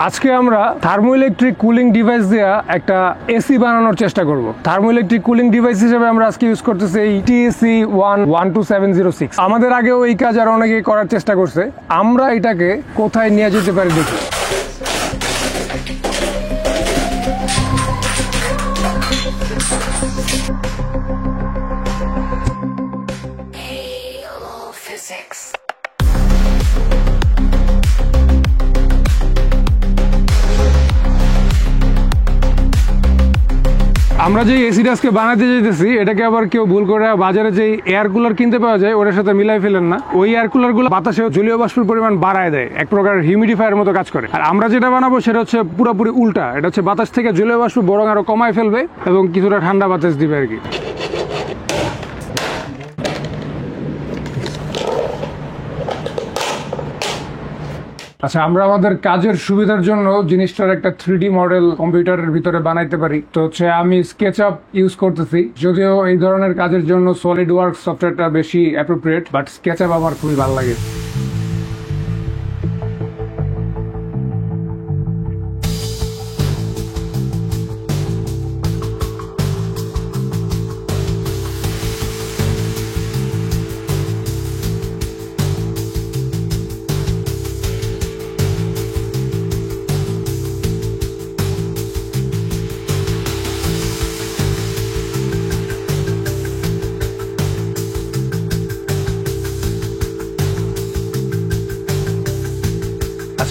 আজকে আমরা thermoelectric cooling device দিয়ে একটা এসি বানানোর চেষ্টা করব। থার্মোইলেকট্রিক কুলিং ডিভাইস হিসেবে আমরা আজকে ইউজ করতেছি এই TEC 12706। আমাদের আগেও এই কাজ আর অনেকে করার চেষ্টা করছে। আমরা এটাকে কোথায় নিয়ে যেতে পারি দেখি। আমরা যে এসিটা আজকে বানাতে যেতেছি এটাকে আবার কেউ ভুল করে বাজারে যে এয়ার কুলার কিনতে পাওয়া যায় ওটার সাথে মিলাই ফেলেন না। ওই এয়ার কুলার গুলো বাতাসে জলীয় বাষ্পের পরিমাণ বাড়ায় দেয়, এক প্রকার হিউমিডিফায়ার মতো কাজ করে। আর আমরা যেটা বানাবো সেটা হচ্ছে পুরোপুরি উল্টা। এটা হচ্ছে বাতাস থেকে জলীয় বাষ্প বরং আরো কমায় ফেলবে এবং কিছুটা ঠান্ডা বাতাস দিবে আর কি। আচ্ছা, আমরা আমাদের কাজের সুবিধার জন্য জিনিসটার একটা 3D মডেল কম্পিউটারের ভিতরে বানাইতে পারি। তো হচ্ছে আমি SketchUp ইউজ করতেছি, যদিও এই ধরনের কাজের জন্য SolidWorks সফটওয়্যারটা বেশি অ্যাপ্রোপ্রিয়েট, বাট SketchUp আমার খুবই ভালো লাগে।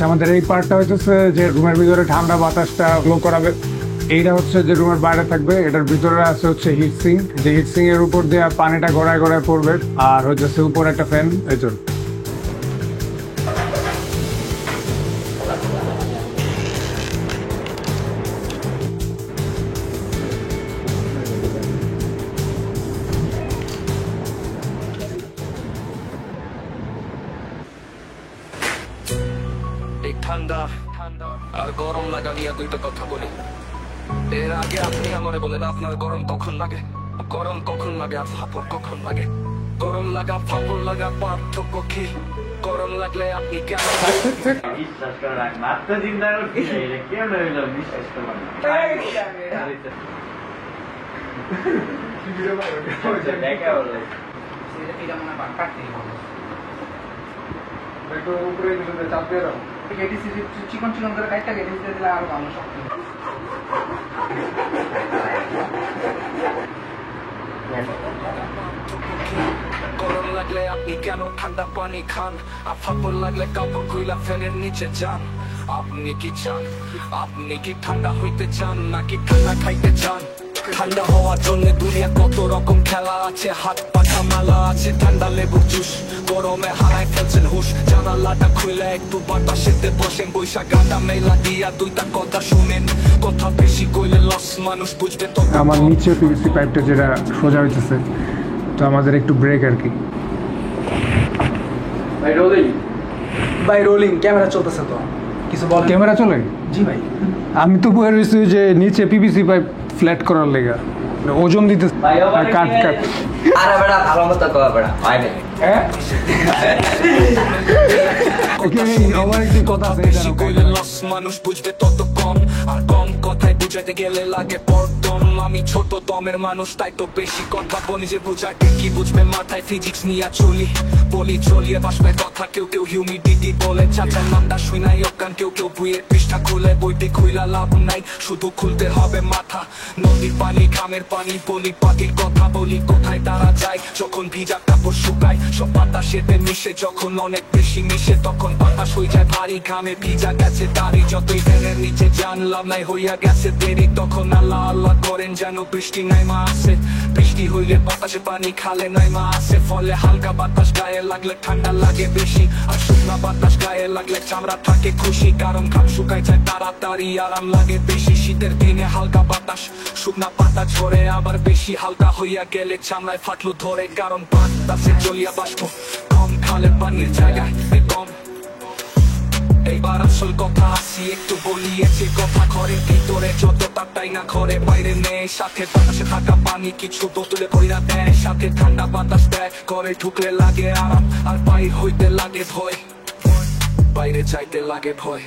আমাদের এই পার্টটা হইতেছে যে রুমের ভিতরে ঠান্ডা বাতাসটা ফ্লো করাবে। এইটা হচ্ছে যে রুমের বাইরে থাকবে, এটার ভিতরে আছে হচ্ছে হিট সিঙ্ক, যে হিট সিঙ্ক এর উপর দিয়ে পানিটা গড়ায় গড়ায় পড়বে, আর হচ্ছে উপর একটা ফ্যান। এই জন্য ঠান্ডা আর গরম লাগা নিয়ে দুইটা কথা বলি। এর আগে আপনি আমারে বলেন আপনার গরম কখন লাগে, গরম কখন লাগে আর ফাপড় কখন লাগে। গরম লাগা ফাপড় লাগা পার্থক্য কি? গরম লাগলে আপনি কেন বিশ্বাস করেন মাত্র চিন্তা করছি কেউ রইল বিশ্বাস করলাম দেখা হলো উপরে চাপ দিয়ে দাও। চিকন চিকন করে কাটটা কেটে দিলে আরো ভালো শক্ত। গরম লাগলে আপনি কেন ঠান্ডা পানি খান, আর ফাপড় লাগলে কাপড় খুইলা ফ্যানের নিচে যান। আপনি কি চান? আপনি কি ঠান্ডা হইতে চান নাকি ঠান্ডা খাইতে চান? ঠান্ডা হওয়ার জন্য দুনিয়া কত রকম খেলা আছে, হাত পাখা মেলা আছে, ঠান্ডা লেবুর জুস। গরমে হারায় ফেলছেন হুশ, জানালাটা খুলে একটু বাতাসেতে বসেন, বৈশাখ গাঁদা মেলা দিয়া দুইটা কথা শুনেন। কথা বেশি কইলে লস মানুষ বুঝবে তো। আমার নিচে PVC পাইপটা যেটা সোজা হইতেছে, তো আমাদের একটু ব্রেক আর কি। ভাই রোলিং ক্যামেরা চলতেছে তো কিছু বল। ক্যামেরা চলে? জি ভাই। আমি তো বলে রয়েছি যে নিচে PVC পাইপ ফ্ল্যাট করার লেগা ওজন দিতে কাট কাট। আরে বেটা ভালো মতো কর বেটা হয় না। হ্যাঁ আমার একটি কথা আছে, বেশি কইলে লস মানুষ বুঝবে তত কম, আর কম কথায় বুঝাইতে গেলে লাগে পরদম। আমি ছোট দমের মানুষ তাই তো বেশি কথা বলি, যে বুঝাইতে কি বুঝবে মাথায় ফিজিক্স নিয়ে চলি। বলি চলিয়ে বাসবে কথা, কেউ কেউ হিউমিডিটি বলে, চাচার নামটা শুই নাই অজ্ঞান, কেউ কেউ বইয়ের পৃষ্ঠা খুলে, বইটি খুইলা লাভ নাই, শুধু খুলতে হবে মাথা। নদীর পানি ঘামের পানি বলি, পাখির কথা বলি, কোথায় তারা যায় যখন ভিজা কাপড় শুকায়। সব বাতাসেতে মিশে, যখন অনেক বেশি মিশে তখন বাতাস হয়ে যায় ভারী, ঘামে ভিজা গেছে দাড়ি, যতই ফ্যানের নিচে জানলাম নাই হইয়া গেছে দেরি, তখন আল্লাহ আল্লাহ করেন যেন বৃষ্টি নাইমা আসে। বৃষ্টি হইলে বাতাসে পানি খালে নাইমা আসে, ফলে হালকা বাতাস গায়ে লাগলে ঠান্ডা লাগে বেশি, আর শুকনা বাতাস গায়ে লাগলে চামড়া থাকে খুশি, কারণ ঘাম শুকায় যায় তাড়াতাড়ি আরাম লাগে বেশি। শীতের দিনে হালকা বাতাস শুকনা পাতা ঝরে, আবার বেশি হালকা হইয়া গেলে চামড়ায় ফাটলো ধরে, কারণ বাতাসে জলিয়া বাষ্প কম, খালে পানির জায়গায় কম। এইবার আসল কথা আসি একটু বলিয়েছি কথা, ঘরের ভিতরে যত তাপটাই না ঘরে বাইরে নেই, সাথে বাতাসে থাকা পানি কিছু বোতলে ভইরা দেয়, সাথে ঠান্ডা বাতাস দেয়, ঘরে ঢুকলে লাগে আরাম আর বাইরে হইতে লাগে ভয়, বাইরে যাইতে লাগে ভয়।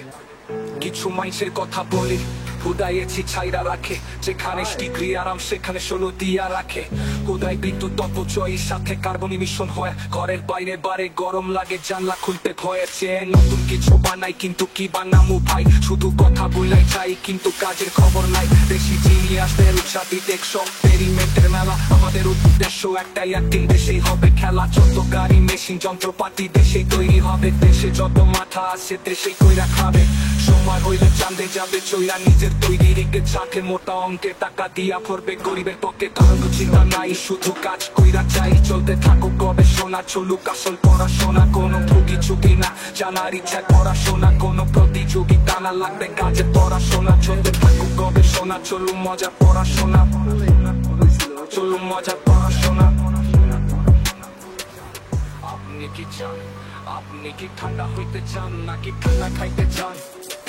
কিছু মানুষের কথা বলি হুদাইয়েছি ছাইরা রাখে যেখানে ডিগ্রি আরাম সেখানে 16 দিয়া রাখে হুদাই বিদ্যুৎ অপচয়ের সাথে কার্বন ইমিশন হয় ঘরের বাইরে বারে গরম লাগে জানলা খুলতে ভয়ের চেয়ে নতুন কিছু বানাই কিন্তু কি বানামু ভাই শুধু কথা বলাই চাই কিন্তু কাজের খবর নাই দেশি জিনিয়াসদের উৎসাহী দেখছো পেরিমেন্টের মেলা আমাদের উদ্দেশ্য একটাই একদিন দেশেই হবে খেলা যত গাড়ি মেশিন যন্ত্রপাতি দেশেই তৈরি হবে দেশে যত মাথা আছে দেশেই কইরা খাবে সময় হইলে চাঁদে যাবে চইরা নিজের তৈরি রেখে চাকে মোটা অঙ্কের টাকা দিয়া ভরবে গরিবের পক্ষে কারণ চিন্তা নাই শুধু কাজ কইরা চাই চলতে থাকুক গবেষণা চলুক আসল পড়াশোনা কোনো ভুগি চুকি না জানার ইচ্ছা পড়াশোনা কোনো প্রতিযোগিতা না লাগবে কাজে পড়াশোনা চলতে থাকুক গবেষণা চলুক মজা পড়াশোনা চলুক মজা পড়াশোনা আপনি কি চান আপনি কি ঠান্ডা হইতে চান নাকি ঠান্ডা খাইতে চান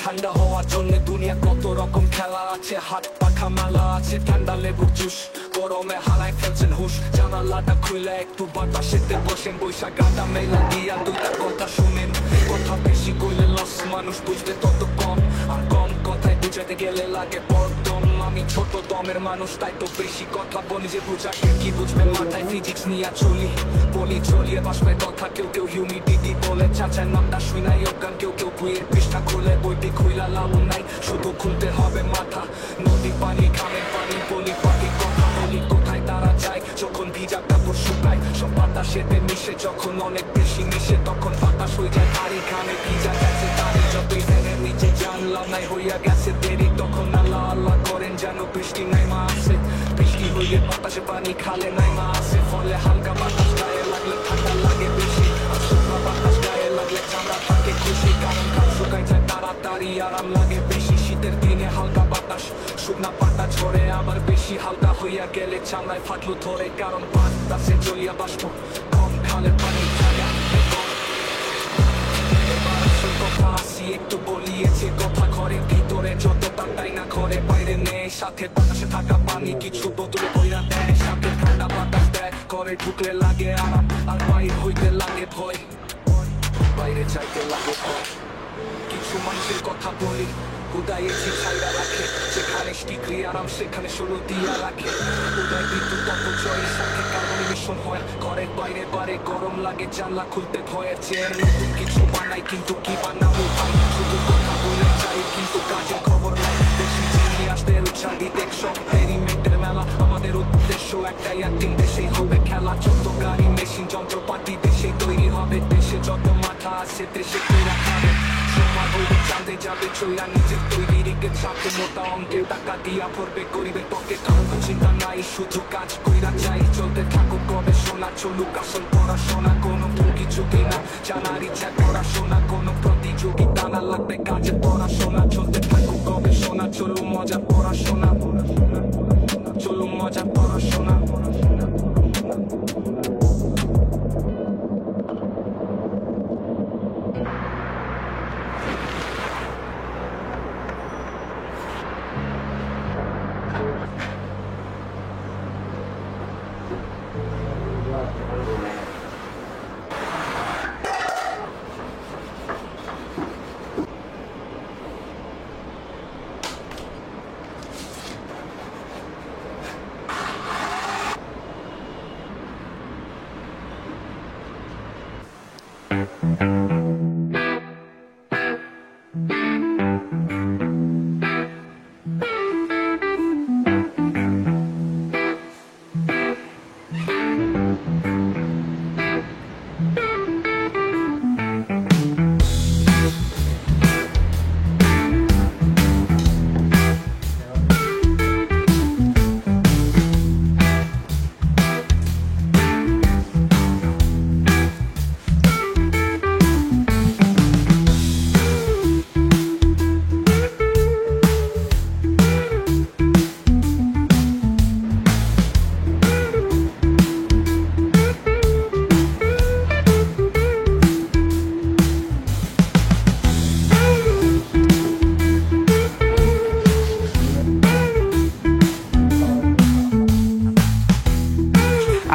ঠান্ডা হওয়ার জন্য দুনিয়া কত রকম খেলা আছে হাত পাখা মেলা আছে ঠান্ডা লেবুর জুস গরমে হারায় ফেলছেন হুশ জানালাটা খুলে একটু বাতাসেতে বসেন বৈশাখ গাঁদা মেলা দিয়া দুইটা কথা শুনেন কথা বেশি কইলে লস মানুষ বুঝতে তত কম আর কম কথায় বুঝাতে গেলে লাগে পরদম আমি ছোট দমের মানুষ তাই তো বেশি কথা বলি যে বুঝাকে কি বুঝবে মাথায় ফিজিক্স নিয়ে চলি বলি চলিয়ে বাসবে কথা কেউ কেউ হিউমিডিটি বলে চাচায় নামটা শুই নাই অজ্ঞান কেউ কেউ বইয়ের পৃষ্ঠা খুলে বইটি খুইলা লাভ নাই শুধু খুলতে হবে মাথা নদী পানি খামের পানি বলি পাখি কথা বলি কোথায় তারা যায় যখন ভিজা কাপড় শুকায় সব বাতাসেতে মিশে যখন অনেক বেশি মিশে তখন বাতাস হয়ে যায় তারি ঘামে ভিজা গেছে তারি যতই ফেনের নিচে জানলাম নাই হইয়া গেছে দেরি তখন আল্লাহ আল্লাহ করেন যেন বৃষ্টি নাই মা আসে বৃষ্টি হইলে বাতাসে পানি খালে নাই মা আসে ফলে হালকা বাতাস গায়ে লাগলে ঠান্ডা লাগে বেশি আর শুকনো বাতাস গায়ে লাগলে চামড়া থাকে খুশি কারণ ঘাম শুকায় যায় তাড়াতাড়ি আরাম লাগে বেশি শীতের দিনে হালকা বাতাস শুকনা পাতা ঝরে আবার বেশি হালকা হইয়া গেলে চামড়ায় ফাটলো ধরে কারণ বাতাসে জ্বলিয়া বাষ্প কম খালে পানি খায়া এবার আসল কথা আসি একটু বলিয়েছে কথা ঘরের ভিতরে যত তাই না ঘরে বাইরে নেই সাথে বাতাসে থাকা পানি কিছু বোতলে কইরা দেয় সাথে ঠান্ডা বাতাস দেয় ঘরে ঢুকলে লাগে আরাম আর বাইরে হইতে লাগে ভয় বাইরে যাইতে লাগে ভয় কিছু মানুষের কথা বলি হুদাইয়েছি ছাইরা রাখে যেখানে ডিগ্রি আরাম সেখানে 16 দিয়া রাখে হুদাই বিদ্যুৎ অপচয়ের সাথে কার্বন ইমিশন হয় ঘরের বাইরে বারে গরম লাগে জানলা খুলতে ভয়ের চেয়ে নতুন কিছু বানাই কিন্তু কি বানাবো ভাই শুধু কথা বলে চাই কিন্তু কাজের খবর নাই দেশি জিনিয়াসদের উৎসাহী দেখছো পেরিমেন্টের মেলা আমাদের উদ্দেশ্য একটাই একদিন দেশেই হবে খেলা যত গাড়ি মেশিন যন্ত্রপাতি দেশেই তৈরি হবে দেশে যত মাথা আছে দেশে কইরা খাবে সময় হইলে চাঁদে যাবে চইরা নিজের তৈরি রেখে চাপে মোটা অঙ্কের টাকা দিয়া ভরবে গরিবের পক্ষে কারণ চিন্তা নাই শুধু কাজ কইরা চাই চলতে থাকুক গবেষণা চলুক আসল পড়াশোনা কোনো ভুগি চুকি না জানার ইচ্ছা পড়াশোনা কোনো প্রতিযোগিতা না লাগবে কাজে পড়াশোনা চলতে থাকুক গবেষণা চলুক মজা পড়াশোনা চলুক মজা পড়াশোনা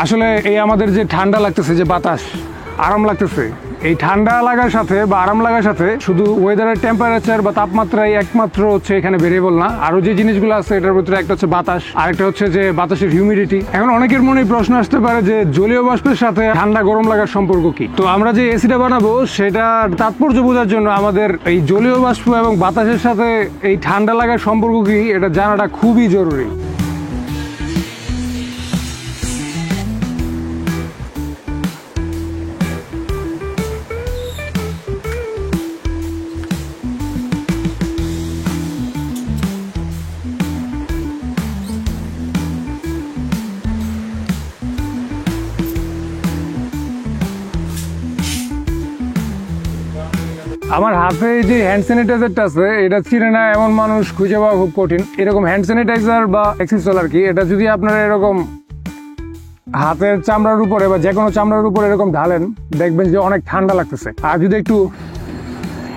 আসলে এই আমাদের যে ঠান্ডা লাগতেছে যে বাতাস আরাম লাগতেছে এই ঠান্ডা লাগার সাথে বা আরাম লাগার সাথে শুধু ওয়েদারের টেম্পারেচার বা তাপমাত্রাই একমাত্র হচ্ছে এখানে ভেরিয়েবল না, আরো যে জিনিসগুলো আছে এটার ভিতরে একটা হচ্ছে বাতাস, আরেকটা হচ্ছে যে বাতাসের হিউমিডিটি। এখন অনেকের মনে প্রশ্ন আসতে পারে যে জলীয় বাষ্পের সাথে ঠান্ডা গরম লাগার সম্পর্ক কি? তো আমরা যে এসিটা বানাবো সেটার তাৎপর্য বোঝার জন্য আমাদের এই জলীয় বাষ্প এবং বাতাসের সাথে এই ঠান্ডা লাগার সম্পর্ক কি এটা জানাটা খুবই জরুরি। আমার হাতে যে হ্যান্ড স্যানিটাইজারটা আছে এটা চিনে না এমন মানুষ খুঁজে পাওয়া খুব কঠিন। এরকম হ্যান্ড স্যানিটাইজার বা এক্সিসল আর কি, এটা যদি আপনারা এরকম হাতের চামড়ার উপরে বা যে কোনো চামড়ার উপরে এরকম ঢালেন দেখবেন যে অনেক ঠান্ডা লাগতেছে। আর যদি একটু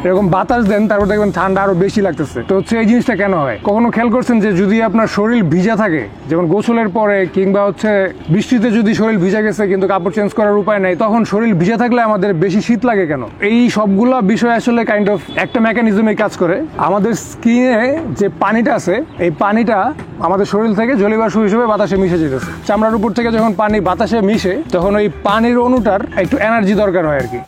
এরকম বাতাস দেন তারপর দেখবেন ঠান্ডা আরো বেশি লাগতেছে। তো হচ্ছে এই জিনিসটা কেন হয়? কখনো খেয়াল করছেন যে যদি আপনার শরীর ভিজা থাকে, যেমন গোসলের পরে কিংবা হচ্ছে বৃষ্টিতে যদি শরীর ভিজা গেছে কিন্তু কাপড় চেঞ্জ করার উপায় নাই, তখন শরীর ভিজা থাকলে আমাদের বেশি শীত লাগে কেন? এই সবগুলো বিষয় আসলে কাইন্ড অফ একটা মেকানিজমে কাজ করে। আমাদের স্কিনে যে পানিটা আছে এই পানিটা আমাদের শরীর থেকে জলীয় বাষ্প হিসেবে বাতাসে মিশে যেতেছে। চামড়ার উপর থেকে যখন পানি বাতাসে মিশে তখন ওই পানির অণুটার একটু এনার্জি দরকার হয় আর কি।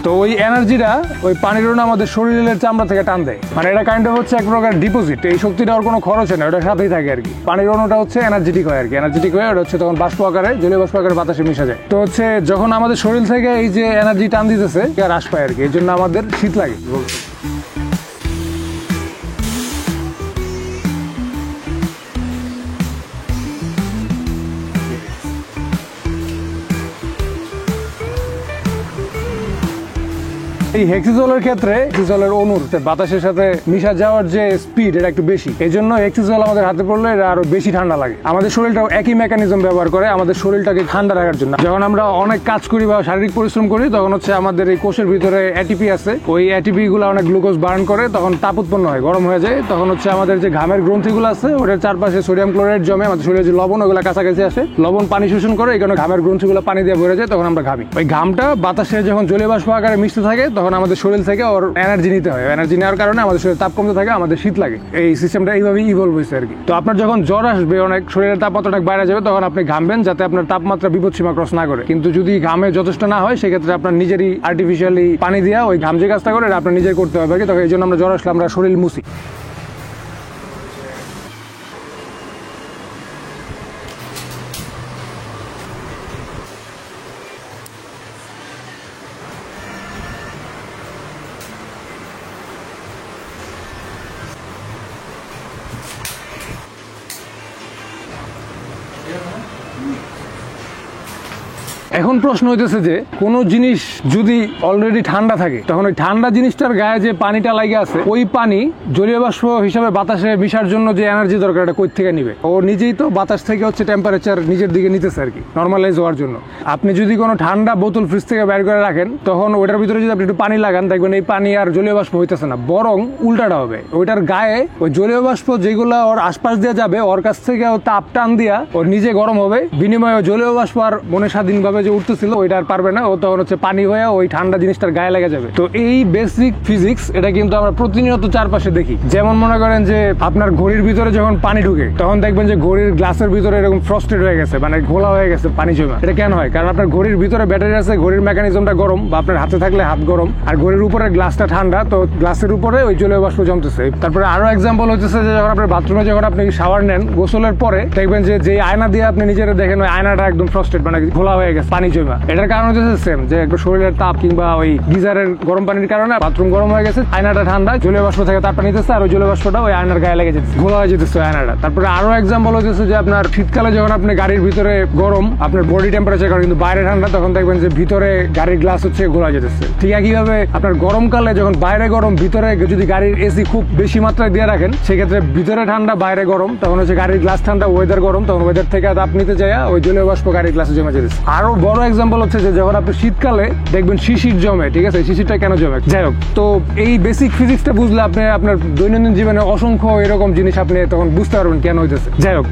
তো ওই এনার্জিটা ওই পানির অণু আমাদের শরীরের চামড়া থেকে টান দেয়, মানে এটা কাইন্ড অফ হচ্ছে এক প্রকার ডিপোজিট। এই শক্তিটা ওর কোনো খরচ হয় না, ওটার সাথেই থাকে আর কি। পানির অণুটা হচ্ছে এনার্জেটিক হয় আর কি, এনার্জেটিক হয়ে ওটা হচ্ছে তখন বাষ্প আকারে জলীয় বাষ্প আকারে বাতাসে মিশে যায়। তো হচ্ছে যখন আমাদের শরীর থেকে এই যে এনার্জি টান দিতেছে হ্রাস পায় আর কি, এই জন্য আমাদের শীত লাগে। এই হেক্সিজলের ক্ষেত্রে হেক্সিজলের অণুর বাতাসের সাথে মিশা যাওয়ার যে স্পিড এটা একটু বেশি, এই জন্য হেক্সিজল আমাদের হাতে পড়লে এটা আরো বেশি ঠান্ডা লাগে। আমাদের শরীরটাও একই মেকানিজম ব্যবহার করে আমাদের শরীরটাকে ঠান্ডা রাখার জন্য। যখন আমরা অনেক কাজ করি বা শারীরিক পরিশ্রম করি তখন হচ্ছে আমাদের এই কোষের ভিতরে এটিপি আছে, ওই এটিপি গুলো অনেক গ্লুকোজ বার্ন করে, তখন তাপ উৎপন্ন হয়, গরম হয়ে যায়। তখন হচ্ছে আমাদের যে ঘামের গ্রন্থিগুলো আছে ওটার চারপাশে সোডিয়াম ক্লোরাইড জমে, আমাদের শরীরে যে লবণ ওগুলো কাছাকাছি আসে, লবণ পানি শোষণ করে, এই কারণে ঘামের গ্রন্থিগুলো পানি দিয়ে ভরে যায়, তখন আমরা ঘামি। ওই ঘামটা বাতাসে যখন জলীয় বাষ্প আকারে মিশতে থাকে তখন আমাদের শরীর থেকে ওর এনার্জি নিতে হয়, এনার্জি নেওয়ার কারণে আমাদের শরীরে তাপ কমতে থাকে, আমাদের শীত লাগে। এই সিস্টেমটা এইভাবে ইভলভ হয়েছে আর কি। তো আপনার যখন জ্বর আসবে, অনেক শরীরের তাপমাত্রাটা বাইরে যাবে, তখন আপনি ঘামবেন যাতে আপনার তাপমাত্রা বিপদসীমা ক্রস না করে। কিন্তু যদি ঘামে যথেষ্ট না হয় সেক্ষেত্রে আপনার নিজেরই আর্টিফিশিয়ালি পানি দিয়া ওই ঘাম যে কাজটা করে এটা আপনার নিজের করতে হবে আর কি। তখন এই জন্য আমরা জ্বর আসলে আমরা শরীর মুছি। এখন প্রশ্ন হইতেছে যে কোনো জিনিস যদি অলরেডি ঠান্ডা থাকে তখন ওই ঠান্ডা জিনিসটার গায়ে যে পানিটা লাগে আছে ওই পানি জলীয় বাষ্প হিসাবে বাতাসে মিশার জন্য যে এনার্জি দরকার এটা কই থেকে নিবে? ও নিজেই তো বাতাস থেকে হচ্ছে টেম্পারেচার নিজের দিকে নিতেছে আর কি, নর্মালাইজ হওয়ার জন্য। আপনি যদি কোনো ঠান্ডা বোতল ফ্রিজ থেকে বের করে রাখেন তখন ওইটার ভিতরে যদি আপনি একটু পানি লাগান দেখবেন এই পানি আর জলীয় বাষ্প হইতেছে না, বরং উল্টাটা হবে। ওইটার গায়ে ওই জলীয় বাষ্প যেগুলো ওর আশপাশ দিয়ে যাবে ওর কাছ থেকে ও তাপ টান দিয়া ওর নিজে গরম হবে, বিনিময়ে জলীয় বাষ্প আর মনে স্বাধীনভাবে যে উঠতেছিল ওইটা আর পারবে না, ও তখন হচ্ছে পানি হয়ে ওই ঠান্ডা জিনিসটার গায়ে লেগে যাবে। তো এই বেসিক ফিজিক্স এটা কিন্তু আমরা প্রতিনিয়ত চারপাশে দেখি। যেমন মনে করেন যে আপনার ঘড়ির ভিতরে যখন পানি ঢুকে তখন দেখবেন যে ঘড়ির গ্লাসের ভিতরে এরকম ফ্রস্টেড হয়ে গেছে, মানে ঘোলা হয়ে গেছে পানি জমা। এটা কেন হয়? কারণ আপনার ঘড়ির ভিতরে ব্যাটারি আছে, ঘড়ির মেকানিজমটা গরম, বা আপনার হাতে থাকলে হাত গরম, আর ঘড়ির উপরে গ্লাসটা ঠান্ডা, তো গ্লাসের উপরে ওই জলীয় বাষ্প জমতেছে। তারপরে আরো এক্সাম্পল হচ্ছে যে যখন আপনার বাথরুমে যখন আপনি শাওয়ার নেন গোসলের পরে দেখবেন যে আয়না দিয়ে আপনি নিজের দেখেন ওই আয়নাটা একদম ফ্রস্টেড, মানে ঘোলা হয়ে গেছে পানি জমা। এটার কারণ হচ্ছে সেম, যে একটু শরীরের তাপ কিংবা ওই গিজারের গরম পানির কারণে বাথরুম গরম হয়ে গেছে, আয়নাটা ঠান্ডা, জলীয় বাষ্প থেকে তাপটা নিতেছে আর ওই জলীয় বাষ্পটা ওই আয়নার গায়ে লেগে যেতেছে, ঘোলা হয়ে যেতেছে আয়নাটা। তারপরে আরো এক্সাম্পল হচ্ছে যে আপনার শীতকালে যখন আপনি গাড়ির ভিতরে গরম, আপনার বডি টেম্পারেচার কারণ কিন্তু বাইরে ঠান্ডা, তখন দেখবেন যে ভিতরে গাড়ির গ্লাস হচ্ছে ঘোলা যেতেছে। ঠিক একইভাবে আপনার গরমকালে যখন বাইরে গরম ভিতরে যদি গাড়ির এসি খুব বেশি মাত্রায় দিয়ে রাখেন সেক্ষেত্রে ভিতরে ঠান্ডা বাইরে গরম, তখন হচ্ছে গাড়ির গ্লাস ঠান্ডা, ওয়েদার গরম, তখন ওয়েদার থেকে তাপ নিতে যায় ওই জলীয় বাষ্প গাড়ির গ্লাসে জমে যেতেছে। আরো বড় এক্সাম্পল হচ্ছে যে যখন আপনি শীতকালে দেখবেন শিশির জমে, ঠিক আছে, শিশিরটা কেন জমে, যাই হোক। তো এই বেসিক ফিজিক্সটা বুঝলে আপনি আপনার দৈনন্দিন জীবনে অসংখ্য এরকম জিনিস আপনি তখন বুঝতে পারবেন কেন হইতেছে। যাই হোক,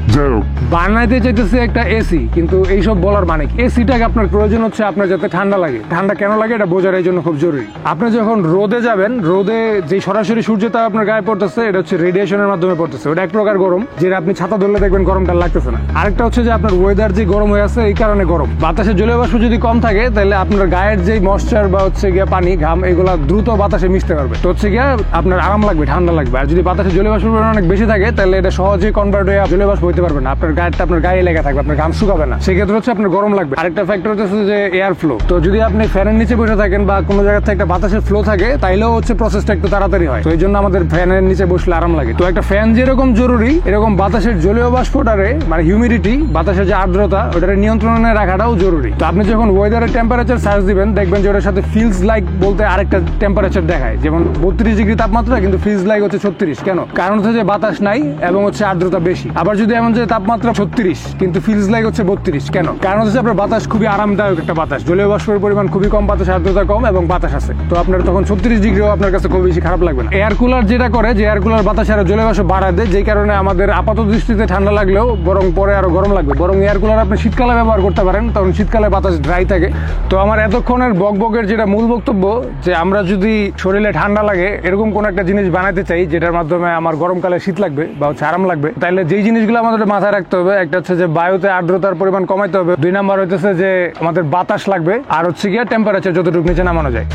বানাইতে চাইতেছে একটা এসি, কিন্তু এইসব বলার মানে এসিটাকে আপনার প্রয়োজন হচ্ছে আপনার যাতে ঠান্ডা লাগে। ঠান্ডা কেন লাগে এটা বোঝার এই জন্য খুব জরুরি। আপনি যখন রোদে যাবেন, রোদে যে সরাসরি সূর্যটা আপনার গায়ে পড়তেছে, এটা হচ্ছে রেডিয়েশনের মাধ্যমে পড়তেছে, ওটা এক প্রকার গরম, যেটা আপনি ছাতা ধরলে দেখবেন গরমটা লাগতেছে না। আরেকটা হচ্ছে যে আপনার ওয়েদার যে গরম হয়ে আছে এই কারণে গরম। বাতাসে জলীয় বাষ্প যদি কম থাকে তাহলে আপনার গায়ের যে ময়েশ্চার বা হচ্ছে গিয়া পানি, ঘাম, এগুলা দ্রুত বাতাসে মিশতে পারবে, তো হচ্ছে গিয়া আপনার আরাম লাগবে, ঠান্ডা লাগবে। আর যদি বাতাসে জলীয় বাষ্পের পরিমাণ অনেক বেশি থাকে তাহলে এটা সহজে কনভার্ট হয়ে জলীয় বাষ্প হইতে পারবে না, আপনার গায়েরটা আপনার গায়ে লেগে থাকবে, আপনার ঘাম শুকাবে না, সেক্ষেত্রে হচ্ছে আপনার গরম লাগবে। আরেকটা ফ্যাক্টর হচ্ছে যে এয়ার ফ্লো। তো যদি আপনি ফ্যানের নিচে বসে থাকেন বা কোনো জায়গা থেকে একটা বাতাসের ফ্লো থাকে তাইলেও হচ্ছে প্রসেসটা একটু তাড়াতাড়ি হয়। তো এই জন্য আমাদের ফ্যানের নিচে বসলে আরাম লাগে। তো একটা ফ্যান যেরকম জরুরি, এরকম বাতাসের জলীয় বাষ্পটারে মানে হিউমিডিটি, বাতাসের যে আর্দ্রতা, ওটারে নিয়ন্ত্রণে রাখাটাও জরুরি। তো আপনি যখন ওয়েদারের টেম্পারেচার সার্চ দিবেন দেখবেন যে ওটার সাথে ফিলস লাইক বলতে আরেকটা টেম্পারেচার দেখায়, যেমন 32 ডিগ্রি তাপমাত্রা কিন্তু ফিলস লাইক হচ্ছে 36। কেন? কারণ হচ্ছে যে বাতাস নাই এবং হচ্ছে আর্দ্রতা বেশি। আবার যদি এমন যে তাপমাত্রা 36 কিন্তু ফিলস লাইক হচ্ছে 32, কেন? কারণ হচ্ছে আপনার বাতাস খুবই আরামদায়ক একটা বাতাস, জলীয় বাষ্পের পরিমাণ খুবই কম, বাতাস আর্দ্রতা কম এবং বাতাস আছে, তো আপনার তখন 36 ডিগ্রিও আপনার কাছে খুব বেশি খারাপ লাগবে না। এয়ার কুলার যেটা করে যে এয়ার কুলার বাতাসে আরো জলীয় বাষ্প বাড়ায় দেয়, যেই কারণে আমাদের আপাত দৃষ্টিতে ঠান্ডা লাগলেও বরং পরে আরো গরম লাগবে। বরং এয়ার কুলার আপনি শীতকালে ব্যবহার করতে পারেন, তখন শীতকালে বাতাস ড্রাই থাকে। তো আমার এতক্ষণের বকবকের যেটা মূল বক্তব্য, যে আমরা যদি শরীরে ঠান্ডা লাগে এরকম কোন একটা জিনিস বানাইতে চাই যেটার মাধ্যমে আমার গরমকালে শীত লাগবে বা হচ্ছে আরাম লাগবে, তাহলে যেই জিনিসগুলো আমাদের মাথায় রাখতে হবে, একটা হচ্ছে যে বায়ুতে আর্দ্রতার পরিমাণ কমাইতে হবে, 2 নাম্বার হইতেছে যে আমাদের বাতাস লাগবে, আর হচ্ছে গিয়ে টেম্পারেচার যতটুকু নিচে নামানো যায়।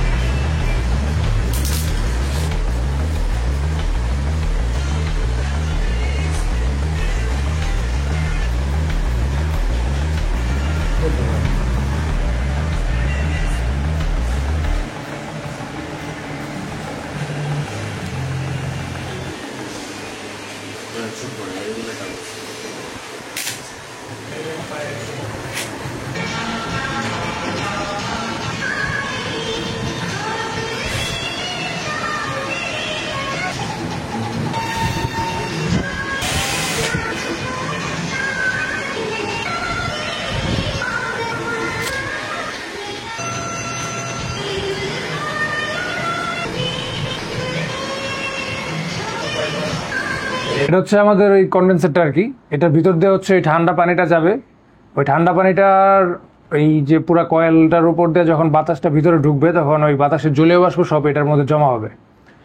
এটা হচ্ছে আমাদের ওই কন্ডেন্সারটা আর কি, এটার ভিতর দিয়ে হচ্ছে ওই ঠান্ডা পানিটা যাবে। ওই ঠান্ডা পানিটার এই যে পুরো কয়েলটার উপর দিয়ে যখন বাতাসটা ভিতরে ঢুকবে তখন ওই বাতাসের জলীয় বাষ্প সব এটার মধ্যে জমা হবে,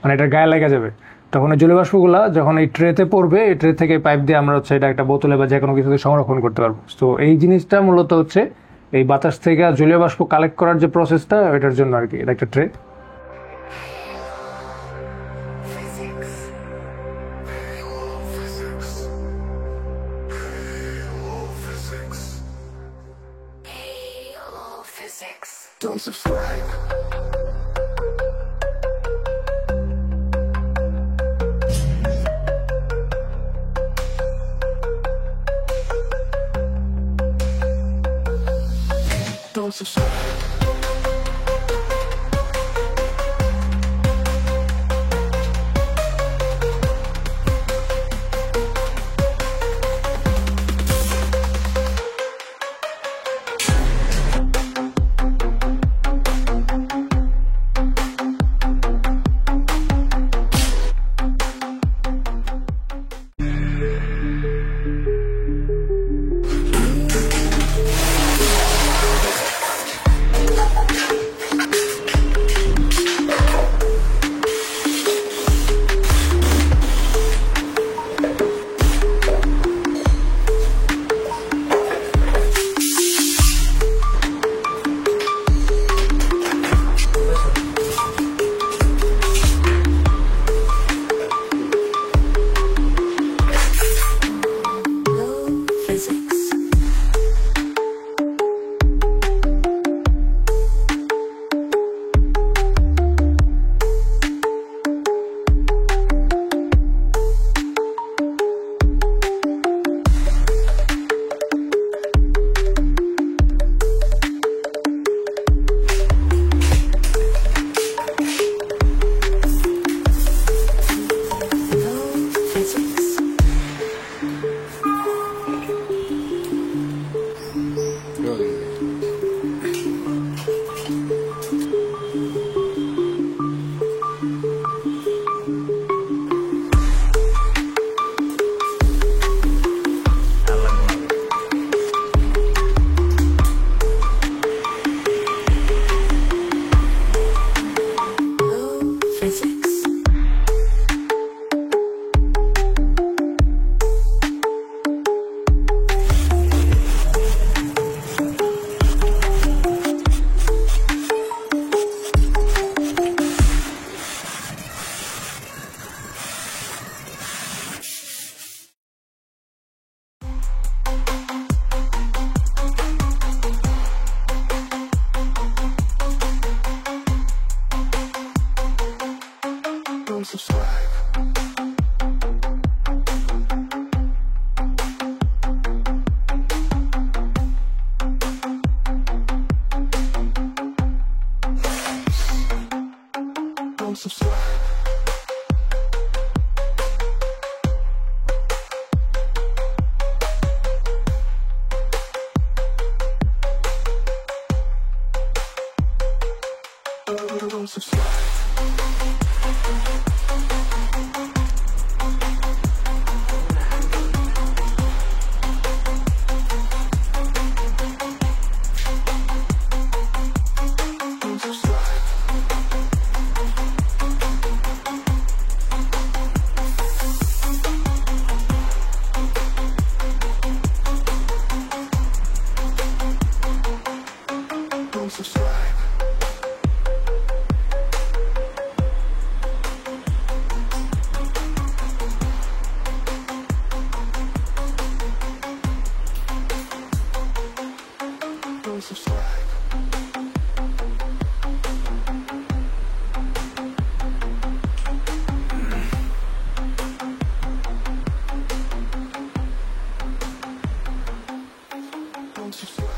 মানে এটার গায়ে লেগে যাবে। তখন ওই জলীয় বাষ্পগুলো যখন এই ট্রেতে পড়বে, এই ট্রে থেকে পাইপ দিয়ে আমরা হচ্ছে এটা একটা বোতলে বা যে কোনো কিছুতে সংরক্ষণ করতে পারবো। তো এই জিনিসটা মূলত হচ্ছে এই বাতাস থেকে জলীয় বাষ্প কালেক্ট করার যে প্রসেসটা, এটার জন্য আর কি। এটা একটা tray. Don't subscribe. Don't subscribe. subscribe. Don't subscribe. Don't subscribe. Don't subscribe. Don't subscribe. Don't subscribe.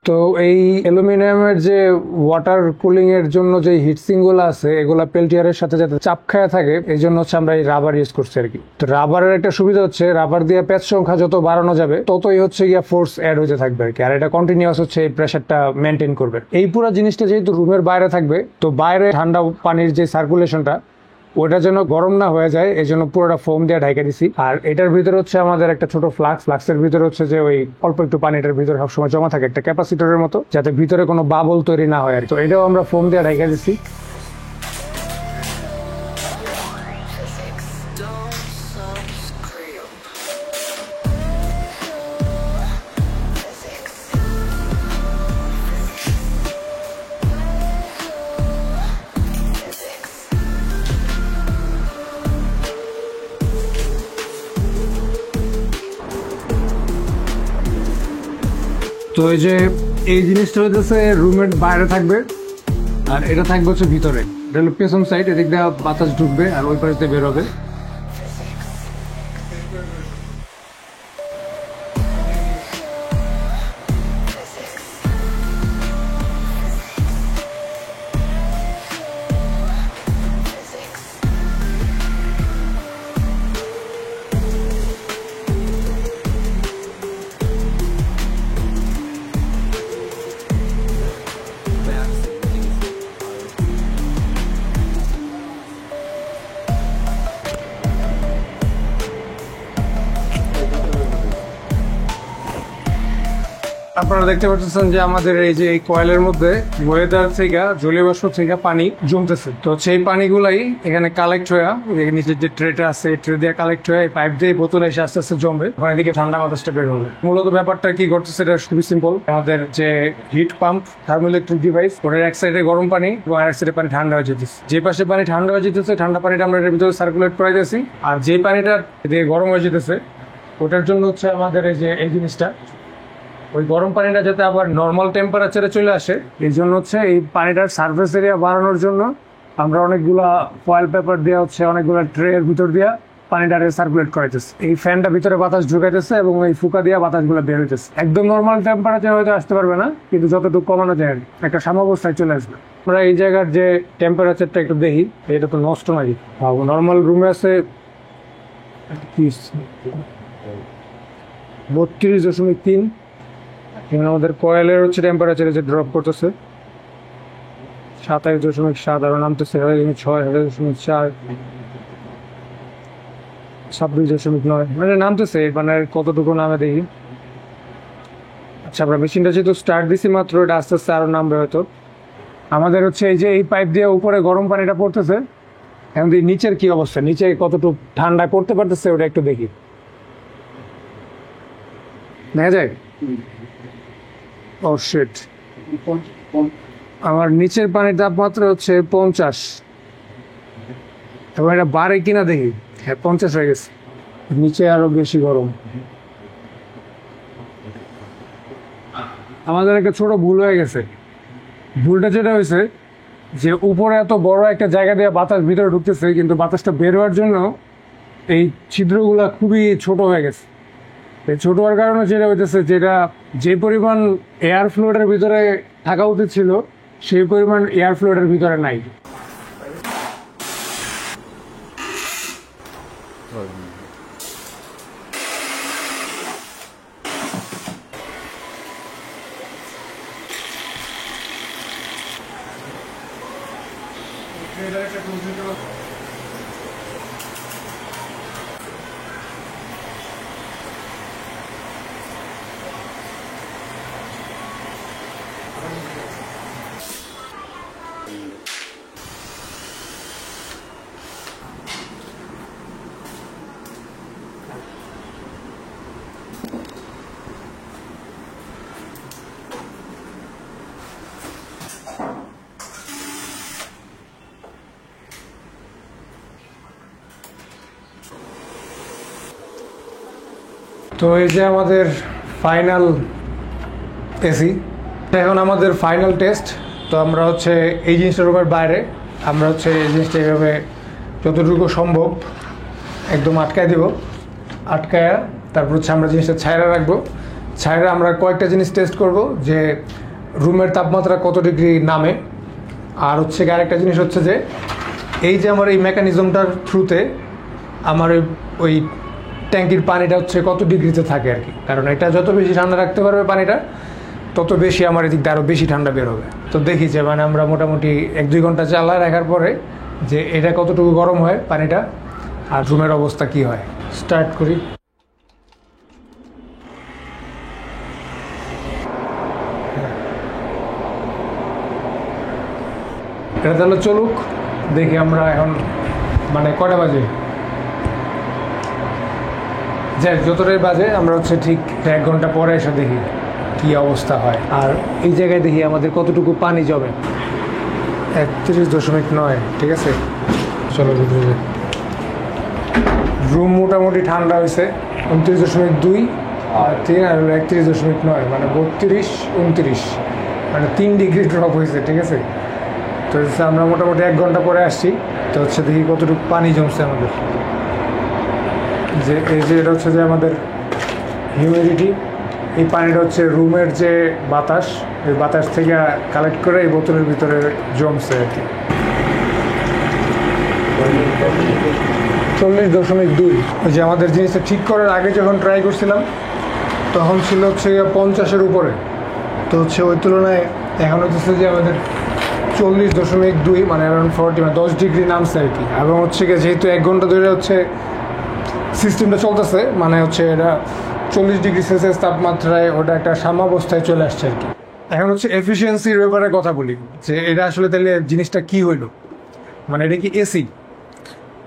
তো এই অ্যালুমিনিয়ামের যে ওয়াটার কুলিং এর জন্য যে হিটসিং গুলো আছে এগুলা পেল্টিয়ারের সাথে যাতে চাপ খায়া থাকে এই জন্য হচ্ছে আমরা এই রাবার ইউজ করছি আর কি। তো রাবারের একটা সুবিধা হচ্ছে রাবার দিয়ে প্যাচ সংখ্যা যত বাড়ানো যাবে ততই হচ্ছে গিয়া ফোর্স অ্যাড হতে থাকবে আর কি, আর এটা কন্টিনিউয়াস হচ্ছে এই প্রেসারটা মেনটেন করবে। এই পুরো জিনিসটা যেহেতু রুমের বাইরে থাকবে তো বাইরে ঠান্ডা পানির যে সার্কুলেশনটা ওটা যেন গরম না হয়ে যায় এই জন্য পুরোটা ফোম দিয়ে ঢাকা দিছি। আর এটার ভিতরে হচ্ছে আমাদের একটা ছোট ফ্লাক্সের ভিতরে হচ্ছে যে ওই অল্প একটু পানি এটার ভিতরে সবসময় জমা থাকে একটা ক্যাপাসিটরের মতো, যাতে ভিতরে কোনো বাবল তৈরি না হয় আর কি। তো এটাও আমরা ফোম দিয়ে ঢাকা দিছি। তো এই যে এই জিনিসটা হচ্ছে রুমের বাইরে থাকবে আর এটা থাকবে হচ্ছে ভিতরে, এটা হলো পেছন সাইড, এদিক দিয়ে বাতাস ঢুকবে আর ওই পাশে বের হবে। আপনারা দেখতে পাচ্ছেন যে আমাদের এই যে এই কয়েলের মধ্যে ওয়েদার থেকে জলীয় বাষ্প থেকে পানি জমতেছে। তো সেই পানিগুলাই এখানে কালেক্ট হয়ে নিচের যে ট্রেটা আছে ট্রে দিয়ে কালেক্ট হয়ে পাইপ দিয়ে বোতলে এসে আস্তে আস্তে জমবে, ওখানে দিকে ঠান্ডা বাতাসটা বের হবে। মূলত ব্যাপারটা কি ঘটছে এটা খুবই সিম্পল। আমাদের যে হিট পাম্প থার্মোইলেকট্রিক ডিভাইস, ওটার এক সাইডে গরম পানি এবং আরেক সাইডে পানি ঠান্ডা হয়ে যেতেছে। যে পাশে পানি ঠান্ডা হয়ে যেতেছে ঠান্ডা পানিটা আমরা এর ভিতরে সার্কুলেট করাইতেছি, আর যে পানিটা দিয়ে গরম হয়ে যেতেছে ওটার জন্য হচ্ছে আমাদের এই যে এই জিনিসটা, ওই গরম পানিটা যাতে আবার নর্মাল টেম্পারেচারে চলে আসে এই জন্য হচ্ছে এই পানিটার সার্ফেস এরিয়া বাড়ানোর জন্য আমরা অনেকগুলা ফয়েল পেপার দেওয়া হচ্ছে, অনেকগুলো ট্রের ভিতর দিয়া পানিটারে সার্কুলেট করাইতেছে। এই ফ্যানটা ভিতরে বাতাস ঢুকাইতেছে এবং এই ফুকা দিয়া বাতাসগুলো বের হইতেছে। একদম নর্মাল টেম্পারেচার হয়তো আসতে পারবে না, কিন্তু যতটুকু কমানো যায় একটা সাম্যাবস্থায় চলে আসবে। আমরা এই জায়গার যে টেম্পারেচারটা একটু দেখি, এটা তো নষ্ট নাকি নর্মাল রুমে আছে 32.3। এখানে আমাদের কয়েলের হচ্ছে টেম্পারেচার যে ড্রপ করতেছে 27.7, আরো নামতেছে 6, 7.4, 26.9, মানে নামতেছে। মানে কতটুকু নামে দেখি। আচ্ছা, আমরা মেশিনটা যেহেতু স্টার্ট দিছি মাত্র, এটা আস্তে আস্তে আরো নামবে হয়তো। আমাদের হচ্ছে এই যে এই পাইপ দিয়ে উপরে গরম পানিটা পড়তেছে, এখন নিচের কি অবস্থা, নিচে কতটুকু ঠান্ডায় পড়তে পারতেছে ওটা একটু দেখি। দেখা যায় আমার নিচের পানির তাপমাত্রা হচ্ছে 50 এবং এটা বাড়ে কিনা দেখি। হ্যাঁ, 50 হয়ে গেছে। নিচে আরো বেশি গরম। আমাদের একটা ছোট ভুল হয়ে গেছে। ভুলটা যেটা হয়েছে যে উপরে এত বড় একটা জায়গা দিয়ে বাতাস ভিতরে ঢুকতেছে, কিন্তু বাতাসটা বের হওয়ার জন্য এই ছিদ্রগুলা খুবই ছোট হয়ে গেছে। ছোট হওয়ার কারণে যেটা হইতেছে, যেটা যে পরিমাণ এয়ার ফ্লোটের ভিতরে থাকা উচিত ছিল সেই পরিমাণ এয়ার ফ্লোটের ভিতরে নাই। তো এই যে আমাদের ফাইনাল এসি, এখন আমাদের ফাইনাল টেস্ট। তো আমরা হচ্ছে এই জিনিসটা রুমের বাইরে আমরা হচ্ছে এই জিনিসটা এইভাবে যতটুকু সম্ভব একদম আটকায় দেব, আটকায়া তারপর হচ্ছে আমরা জিনিসটা ছায়রা রাখবো। ছায়রা আমরা কয়েকটা জিনিস টেস্ট করব, যে রুমের তাপমাত্রা কত ডিগ্রি নামে, আর হচ্ছে আরেকটা জিনিস হচ্ছে যে এই যে আমার এই মেকানিজমটার থ্রুতে আমার ওই ট্যাঙ্কির পানিটা হচ্ছে কত ডিগ্রিতে থাকে আর কি। কারণ এটা যত বেশি ঠান্ডা রাখতে পারবে পানিটা, তত বেশি আমার এদিক দিয়ে আরও বেশি ঠান্ডা বের হবে। তো দেখি যে মানে আমরা মোটামুটি 1-2 ঘন্টা চালায় রাখার পরে যে এটা কতটুকু গরম হয় পানিটা, আর রুমের অবস্থা কি হয়। স্টার্ট করি। এটা তাহলে চলুক, দেখি আমরা এখন মানে কটা বাজে, যাই যতটাই বাজে আমরা হচ্ছে ঠিক 1 ঘন্টা পরে এসে দেখি কি অবস্থা হয়। আর এই জায়গায় দেখি আমাদের কতটুকু পানি জমে। 31.9, ঠিক আছে। চলো ভিতরে। রুম মোটামুটি ঠান্ডা হয়েছে 29.2 আর 3 আর 31.9, মানে 32-29, মানে 3 ডিগ্রি ড্রপ হয়েছে, ঠিক আছে। তো আমরা মোটামুটি 1 ঘন্টা পরে আসছি। তো হচ্ছে দেখি কতটুকু পানি জমছে আমাদের। যে এই যে এটা হচ্ছে যে আমাদের হিউমিডিটি, এই পানিটা হচ্ছে রুমের যে বাতাস, এই বাতাস থেকে কালেক্ট করে এই বোতলের ভিতরে জমছে আর কি। 40.2। ওই যে আমাদের জিনিসটা ঠিক করার আগে যখন ট্রাই করছিলাম তখন ছিল হচ্ছে 50-এর উপরে। তো হচ্ছে ওই তুলনায় এখন হচ্ছে যে আমাদের 40.2, মানে অ্যারাউন্ড 40, মানে 10 ডিগ্রি নামছে আর কি। এবং হচ্ছে যেহেতু 1 ঘন্টা ধরে হচ্ছে সিস্টেমটা চলতেছে, মানে হচ্ছে এটা 40°C তাপমাত্রায় ওটা একটা সাম্যাবস্থায় চলে আসছে আর কি। এখন হচ্ছে এফিসিয়েন্সির ব্যাপারে কথা বলি, যে এটা আসলে তাহলে জিনিসটা কি হইলো, মানে এটা কি এসি?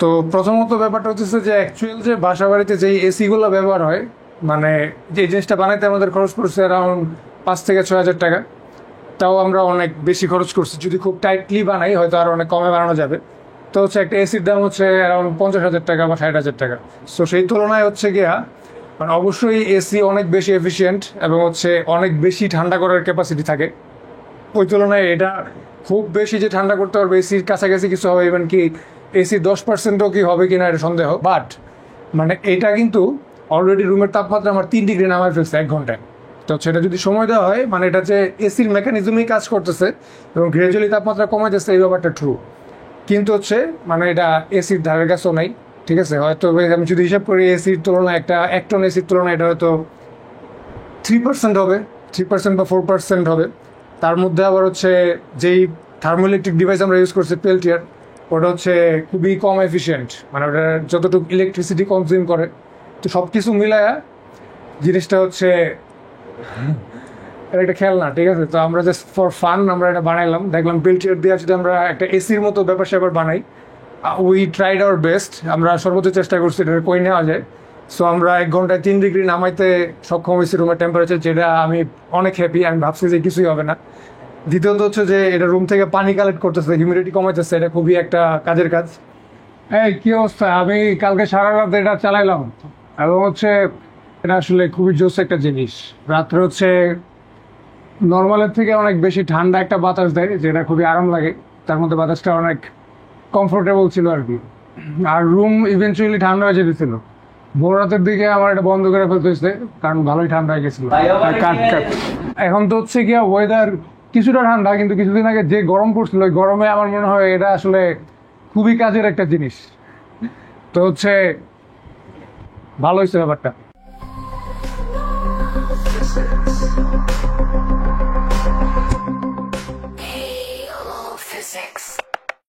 তো প্রথমত ব্যাপারটা হচ্ছে যে অ্যাকচুয়াল যে বাসা বাড়িতে যেই এসিগুলো ব্যবহার হয়, মানে যে জিনিসটা বানাইতে আমাদের খরচ পড়ছে অ্যারাউন্ড 5 থেকে 6 হাজার টাকা। তাও আমরা অনেক বেশি খরচ করছি, যদি খুব টাইটলি বানাই হয়তো আরও অনেক কমে বানানো যাবে। তো হচ্ছে একটা এসির দাম হচ্ছে অ্যারাউন্ড 50,000 টাকা বা 60,000 টাকা। সো সেই তুলনায় হচ্ছে গিয়া মানে অবশ্যই এসি অনেক বেশি এফিসিয়েন্ট এবং হচ্ছে অনেক বেশি ঠান্ডা করার ক্যাপাসিটি থাকে। ওই তুলনায় এটা খুব বেশি যে ঠান্ডা করতে পারবে এসির কাছাকাছি কিছু হবে, ইভেন কি এসি 10%ও কি হবে কিনা এটা সন্দেহ। বাট মানে এটা কিন্তু অলরেডি রুমের তাপমাত্রা আমার 3 ডিগ্রি নামায় ফেলছে 1 ঘন্টায়। তো সেটা যদি সময় দেওয়া হয়, মানে এটা যে এসির মেকানিজমই কাজ করতেছে এবং গ্রাজুয়ালি তাপমাত্রা কমাইতেছে, এই ব্যাপারটা ট্রু। কিন্তু হচ্ছে মানে এটা এসির ধারের কাছেও নাই, ঠিক আছে? হয়তো আমি যদি হিসাব করি এসির তুলনায় এক টন এসির তুলনায় এটা হয়তো 3% হবে, 3% বা 4% হবে। তার মধ্যে আবার হচ্ছে যেই থার্মোইলেকট্রিক ডিভাইস আমরা ইউজ করছি পেল্টিয়ার, ওটা হচ্ছে খুবই কম এফিসিয়েন্ট, মানে ওটা যতটুকু ইলেকট্রিসিটি কনজিউম করে। তো সব কিছু মিলায়া জিনিসটা হচ্ছে এটা একটা খেলনা, ঠিক আছে? তো আমরা জাস্ট ফর ফান আমরা এটা বানাইলাম, দেখলাম পেল্টিয়ার দিয়ে যদি আমরা একটা এসির মতো ব্যাপার স্যাপার বানাই। উই ট্রাইড আওয়ার বেস্ট, আমরা সর্বোচ্চ চেষ্টা করছি এটা করে নেওয়া যায়। সো আমরা 1 ঘন্টায় 3 ডিগ্রি নামাইতে সক্ষম হয়েছি রুমের টেম্পারেচার, যেটা আমি অনেক হ্যাপি। আমি ভাবছি যে কিছুই হবে না। দ্বিতীয়ত হচ্ছে যে এটা রুম থেকে পানি কালেক্ট করতেছে, হিউমিডিটি কমাইতেছে, এটা খুবই একটা কাজের কাজ। এই কি অবস্থা? আমি কালকে সারা রাত এটা চালাইলাম এবং হচ্ছে এটা আসলে খুবই জোস একটা জিনিস। রাত্রে হচ্ছে নর্মালের থেকে অনেক বেশি ঠান্ডা একটা বাতাস দেয়, যেটা খুবই আরাম লাগে। তার মধ্যে বাতাসটা অনেক কমফোর্টেবল ছিল আর কি। আর রুম ইভেন্চুয়ালি ঠান্ডা হয়ে যেতেছিল। ভোর রাতের দিকে আমার এটা বন্ধ করে ফেলতে হয়েছে, কারণ ভালোই ঠান্ডা হয়ে গেছিল। আর কাট এখন তো হচ্ছে গিয়া ওয়েদার কিছুটা ঠান্ডা, কিন্তু কিছুদিন আগে যে গরম পড়ছিল ওই গরমে আমার মনে হয় এটা আসলে খুবই কাজের একটা জিনিস। তো হচ্ছে ভালো হয়েছে ব্যাপারটা।